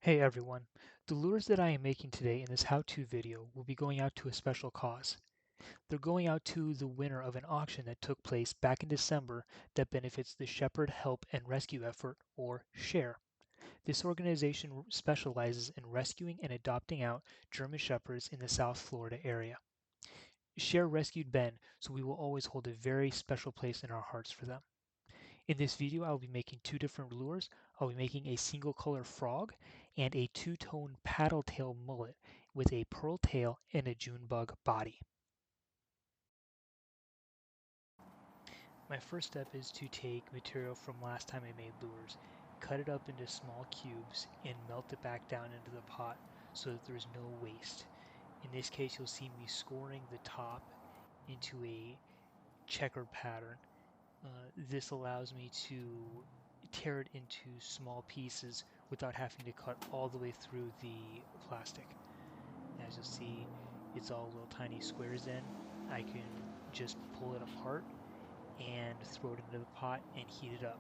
Hey everyone, the lures that I am making today in this how-to video will be going out to a special cause. They're going out to the winner of an auction that took place back in December that benefits the Shepherd Help and Rescue Effort, or SHARE. This organization specializes in rescuing and adopting out German Shepherds in the South Florida area. SHARE rescued Ben, so we will always hold a very special place in our hearts for them. In this video, I'll be making two different lures. I'll be making a single color frog and a two-tone paddle tail mullet with a pearl tail and a June bug body. My first step is to take material from last time I made lures, cut it up into small cubes, and melt it back down into the pot so that there's no waste. In this case, you'll see me scoring the top into a checkered pattern. This allows me to tear it into small pieces without having to cut all the way through the plastic. As you'll see, it's all little tiny squares in. I can just pull it apart and throw it into the pot and heat it up.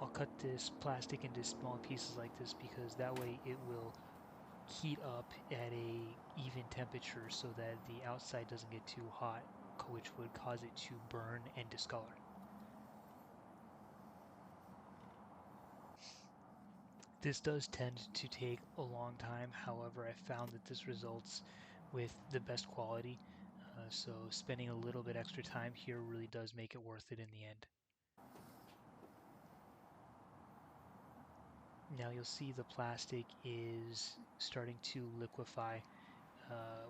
I'll cut this plastic into small pieces like this because that way it will heat up at a even temperature so that the outside doesn't get too hot, which would cause it to burn and discolor. This does tend to take a long time, however, I found that this results with the best quality, so spending a little bit extra time here really does make it worth it in the end. Now you'll see the plastic is starting to liquefy,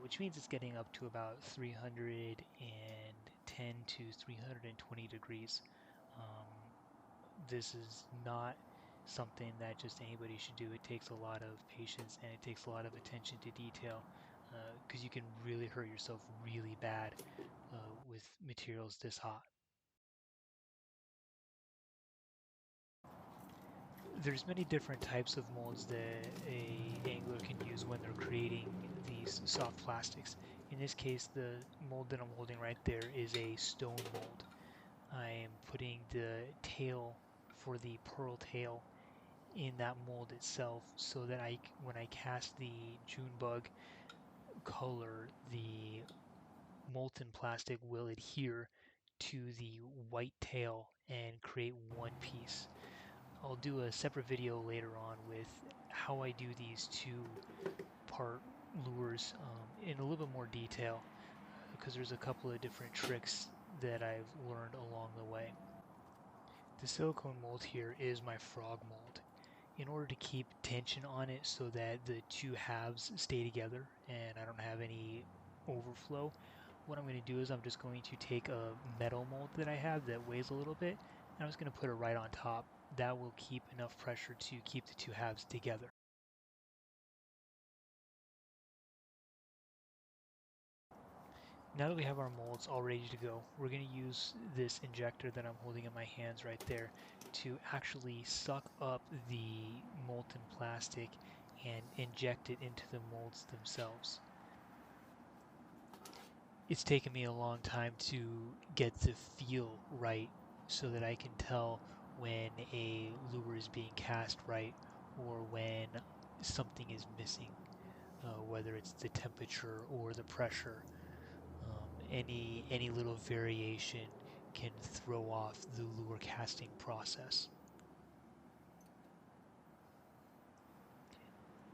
which means it's getting up to about 310 to 320 degrees. Um, this is not something that just anybody should do. It takes a lot of patience and it takes a lot of attention to detail because you can really hurt yourself really bad with materials this hot. There's many different types of molds that a angler can use when they're creating these soft plastics. In this case, the mold that I'm holding right there is a stone mold. I am putting the tail for the pearl tail in that mold itself so that when I cast the June bug color, the molten plastic will adhere to the white tail and create one piece. I'll do a separate video later on with how I do these two-part lures in a little bit more detail because there's a couple of different tricks that I've learned along the way. The silicone mold here is my frog mold. In order to keep tension on it so that the two halves stay together and I don't have any overflow, what I'm going to do is I'm just going to take a metal mold that I have that weighs a little bit and I'm just going to put it right on top. That will keep enough pressure to keep the two halves together. Now that we have our molds all ready to go, we're going to use this injector that I'm holding in my hands right there to actually suck up the molten plastic and inject it into the molds themselves. It's taken me a long time to get the feel right so that I can tell when a lure is being cast right or when something is missing, whether it's the temperature or the pressure. Any little variation can throw off the lure casting process.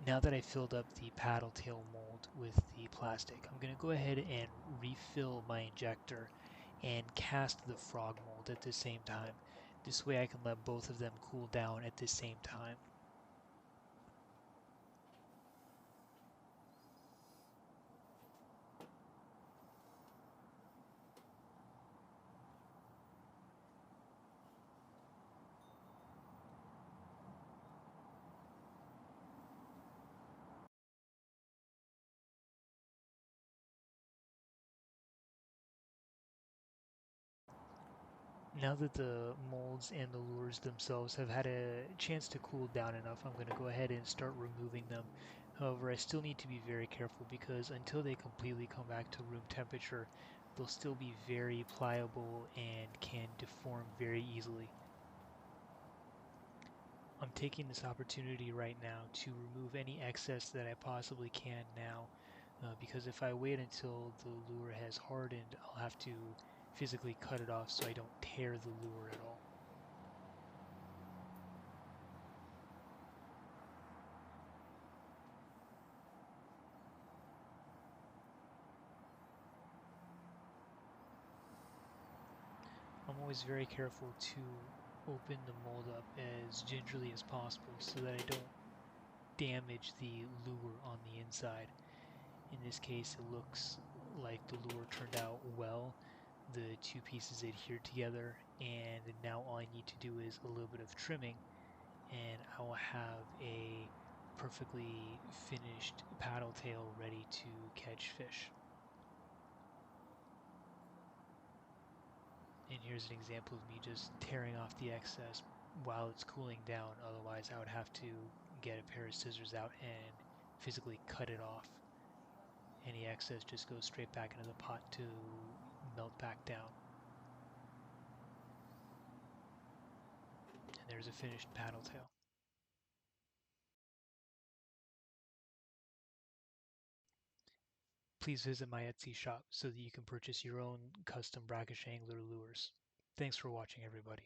Now that I filled up the paddle tail mold with the plastic, I'm going to go ahead and refill my injector and cast the frog mold at the same time. This way I can let both of them cool down at the same time. Now that the molds and the lures themselves have had a chance to cool down enough, I'm going to go ahead and start removing them. However, I still need to be very careful because until they completely come back to room temperature, they'll still be very pliable and can deform very easily. I'm taking this opportunity right now to remove any excess that I possibly can now, because if I wait until the lure has hardened, I'll have to physically cut it off so I don't tear the lure at all. I'm always very careful to open the mold up as gingerly as possible so that I don't damage the lure on the inside. In this case, it looks like the lure turned out well. The two pieces adhered together, and now all I need to do is a little bit of trimming, and I will have a perfectly finished paddle tail ready to catch fish. And here's an example of me just tearing off the excess while it's cooling down. Otherwise, I would have to get a pair of scissors out and physically cut it off. Any excess just goes straight back into the pot to melt back down. And there's a finished paddle tail. Please visit my Etsy shop so that you can purchase your own custom Brackish Angler lures. Thanks for watching, everybody.